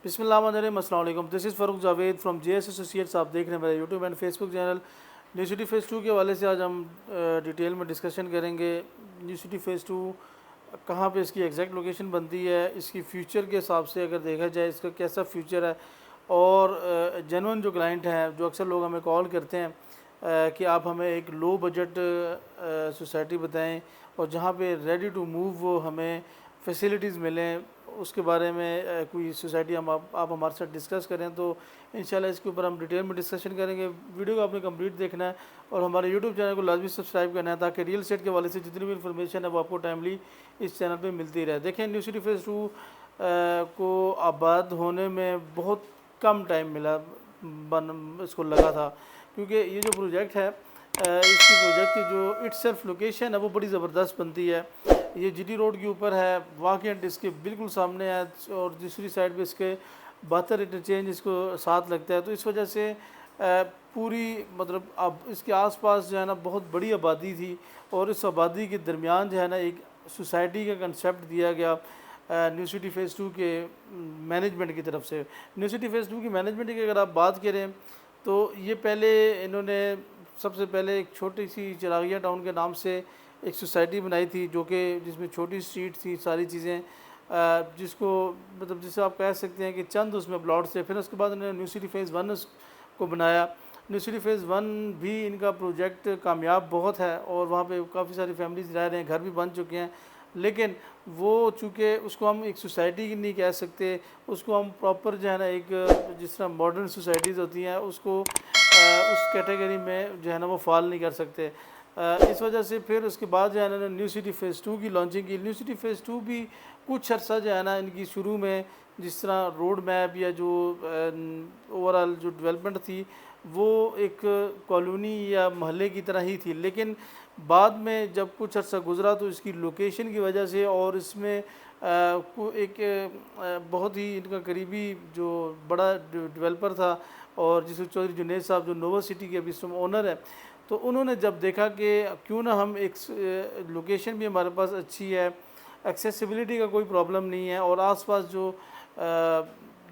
بسم اللہ الرحمن الرحیم۔ السلام علیکم، this is Farooq Javed from J S associates. آپ دیکھ رہے ہیں میرا YouTube and Facebook channel. New City phase 2 کے حوالے سے آج ہم ڈیٹیل میں ڈسکشن کریں گے۔ نیو سٹی فیز 2 کہاں پہ اس کی ایگزیکٹ لوکیشن بنتی ہے، اس کی فیوچر کے حساب سے اگر دیکھا جائے اس کا کیسا فیوچر ہے، اور جینون جو کلائنٹ ہیں، جو اکثر لوگ ہمیں کال کرتے ہیں کہ آپ ہمیں ایک لو بجٹ سوسائٹی بتائیں اور جہاں پہ ریڈی ٹو موو ہمیں فیسیلیٹیز ملیں، اس کے بارے میں کوئی سوسائٹی آپ ہمارے ساتھ ڈسکس کریں، تو انشاءاللہ اس کے اوپر ہم ڈیٹیل میں ڈسکشن کریں گے۔ ویڈیو کو آپ نے کمپلیٹ دیکھنا ہے اور ہمارے یوٹیوب چینل کو لازمی سبسکرائب کرنا ہے تاکہ ریئل اسٹیٹ کے حوالے سے جتنی بھی انفارمیشن ہے وہ آپ کو ٹائملی اس چینل پہ ملتی رہے۔ دیکھیں، نیو سٹی فیز 2 کو آباد ہونے میں بہت کم ٹائم ملا، اس کو لگا تھا، کیونکہ یہ جو پروجیکٹ ہے اس کی پروجیکٹ کی جو اٹ سیلف لوکیشن ہے وہ بڑی زبردست بنتی ہے۔ یہ جی ٹی روڈ کے اوپر ہے، واقعاً اس کے بالکل سامنے ہے، اور دوسری سائڈ پہ اس کے 72 انٹرچینج اس کو ساتھ لگتا ہے، تو اس وجہ سے پوری مطلب اب اس کے آس پاس جو ہے نا بہت بڑی آبادی تھی، اور اس آبادی کے درمیان جو ہے نا ایک سوسائٹی کا کنسیپٹ دیا گیا نیو سٹی فیز 2 کے مینجمنٹ کی طرف سے۔ نیو سٹی فیز 2 کی مینجمنٹ کی اگر آپ بات کریں تو یہ پہلے انہوں نے سب سے پہلے ایک چھوٹی سی چراغیہ ٹاؤن کے نام سے ایک سوسائٹی بنائی تھی، جو کہ جس میں چھوٹی اسٹریٹ تھی، ساری چیزیں، جس کو مطلب جسے آپ کہہ سکتے ہیں کہ چند اس میں پلاٹس تھے۔ پھر اس کے بعد انہوں نے نیو سٹی فیز 1 کو بنایا۔ نیو سٹی فیز 1 بھی ان کا پروجیکٹ کامیاب بہت ہے، اور وہاں پہ کافی ساری فیملیز رہ رہے ہیں، گھر بھی بن چکے ہیں، لیکن وہ چونکہ اس کو ہم ایک سوسائٹی کی نہیں کہہ سکتے، اس کو ہم پراپر جو ہے نا ایک جس طرح ماڈرن سوسائٹیز ہوتی ہیں اس کو اس کیٹیگری میں جو ہے نا وہ فال نہیں کر سکتے۔ اس وجہ سے پھر اس کے بعد جو ہے نا نیو سٹی فیز 2 کی لانچنگ کی۔ نیو سٹی فیز 2 بھی کچھ عرصہ جو ہے نا ان کی شروع میں جس طرح روڈ میپ یا جو اوورال جو ڈیولپمنٹ تھی وہ ایک کالونی یا محلے کی طرح ہی تھی، لیکن بعد میں جب کچھ عرصہ گزرا تو اس کی لوکیشن کی وجہ سے، اور اس میں ایک بہت ہی ان کا قریبی جو بڑا ڈیولپر تھا، اور جس کو چودھری جنید صاحب جو نووا سٹی کے ابھی اس میں اونر ہے، تو انہوں نے جب دیکھا کہ کیوں نہ ہم ایک لوکیشن بھی ہمارے پاس اچھی ہے، ایکسیسیبلٹی کا کوئی پرابلم نہیں ہے، اور آس پاس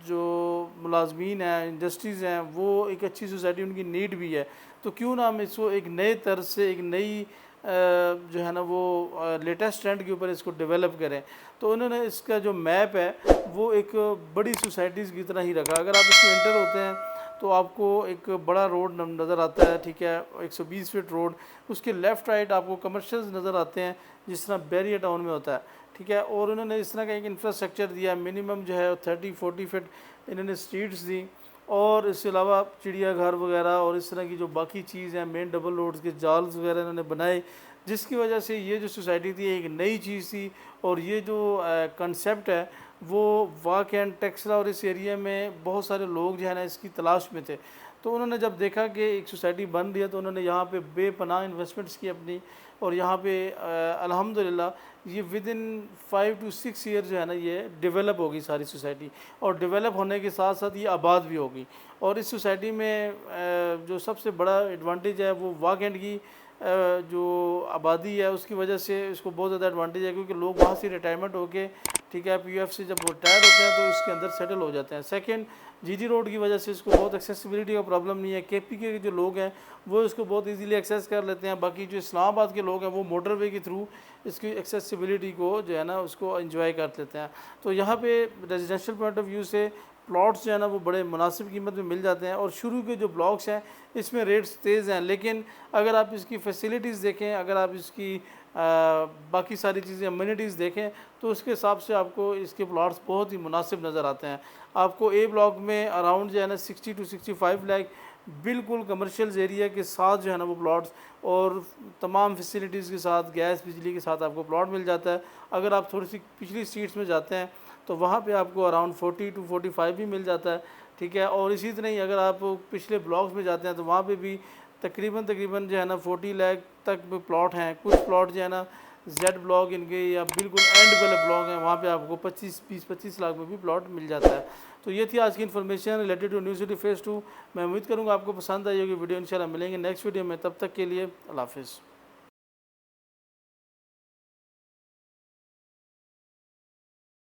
جو ملازمین ہیں، انڈسٹریز ہیں، وہ ایک اچھی سوسائٹی ان کی نیڈ بھی ہے، تو کیوں نہ ہم اس کو ایک نئے طرز سے ایک نئی جو ہے نا وہ لیٹسٹ ٹرینڈ کے اوپر اس کو ڈیولپ کریں۔ تو انہوں نے اس کا جو میپ ہے وہ ایک بڑی سوسائٹیز کی طرح ہی رکھا۔ اگر آپ اس میں انٹر ہوتے ہیں تو آپ کو ایک بڑا روڈ نظر آتا ہے، ٹھیک ہے، 120 فٹ روڈ، اس کے لیفٹ رائٹ آپ کو کمرشلز نظر آتے ہیں جس طرح بیریا ٹاؤن میں ہوتا ہے، ٹھیک ہے، اور انہوں نے اس طرح کا ایک انفراسٹرکچر دیا، منیمم جو ہے 30-40 فٹ انہوں نے سٹریٹس دی، اور اس کے علاوہ چڑیا گھر وغیرہ اور اس طرح کی جو باقی چیز ہیں، مین ڈبل روڈز کے جالز وغیرہ انہوں نے بنائے، جس کی وجہ سے یہ جو سوسائٹی تھی ایک نئی چیز تھی، اور یہ جو کنسیپٹ ہے وہ واقعاً ٹیکسلا اور اس ایریا میں بہت سارے لوگ جو ہے نا اس کی تلاش میں تھے۔ تو انہوں نے جب دیکھا کہ ایک سوسائٹی بن رہی ہے تو انہوں نے یہاں پہ بے پناہ انویسٹمنٹس کی اپنی، اور یہاں پہ الحمدللہ یہ ودن 5 to 6 ایئر جو ہے نا یہ ڈیولپ ہوگی ساری سوسائٹی، اور ڈیولپ ہونے کے ساتھ ساتھ یہ آباد بھی ہوگی۔ اور اس سوسائٹی میں جو سب سے بڑا ایڈوانٹیج ہے وہ واقعاً کی جو آبادی ہے اس کی وجہ سے اس کو بہت زیادہ ایڈوانٹیج ہے، کیونکہ لوگ وہاں سے ریٹائرمنٹ ہو کے، ٹھیک ہے، پی ایف سے جب ریٹائر ہوتے ہیں تو اس کے اندر سیٹل ہو جاتے ہیں۔ سیکنڈ، جی ٹی روڈ کی وجہ سے اس کو بہت ایکسیسیبلٹی کا پرابلم نہیں ہے، کے پی کے جو لوگ ہیں وہ اس کو بہت ایزیلی ایکسیس کر لیتے ہیں، باقی جو اسلام آباد کے لوگ ہیں وہ موٹر وے کے تھرو اس کی ایکسیسیبلٹی کو جو ہے نا اس کو انجوائے کر لیتے ہیں۔ تو یہاں پہ ریزیڈینشیل پوائنٹ آف ویو سے پلاٹس جو ہے نا وہ بڑے مناسب قیمت میں مل جاتے ہیں، اور شروع کے جو بلاکس ہیں اس میں ریٹس تیز ہیں، لیکن اگر آپ اس کی فیسیلیٹیز دیکھیں، اگر آپ اس کی باقی ساری چیزیں امینٹیز دیکھیں تو اس کے حساب سے آپ کو اس کے پلاٹس بہت ہی مناسب نظر آتے ہیں۔ آپ کو اے بلاک میں اراؤنڈ جو ہے نا 60 to 65 لاکھ بالکل کمرشلز ایریا کے ساتھ جو ہے نا وہ پلاٹس، اور تمام فیسیلیٹیز کے ساتھ، گیس بجلی کے ساتھ آپ کو پلاٹ مل جاتا ہے۔ اگر آپ تھوڑی سی پچھلی سٹریٹس میں جاتے ہیں تو وہاں پہ آپ کو اراؤنڈ 40 to 45 بھی مل جاتا ہے، ٹھیک ہے، اور اسی طرح ہی اگر آپ پچھلے بلاکس میں جاتے ہیں تو وہاں پہ بھی تقریباً جو ہے نا 40 لاکھ تک بھی پلاٹ ہیں۔ کچھ پلاٹ جو ہے نا زیڈ بلاک ان کے یا بالکل اینڈ والے بلاک ہیں، وہاں پہ آپ کو 25 لاکھ میں بھی پلاٹ مل جاتا ہے۔ تو یہ تھی آج کی information related to New City phase 2۔ میں امید کروں گا آپ کو پسند آئی ہوگی ویڈیو، انشاءاللہ ملیں گے نیکسٹ ویڈیو میں، تب تک کے لیے اللہ حافظ۔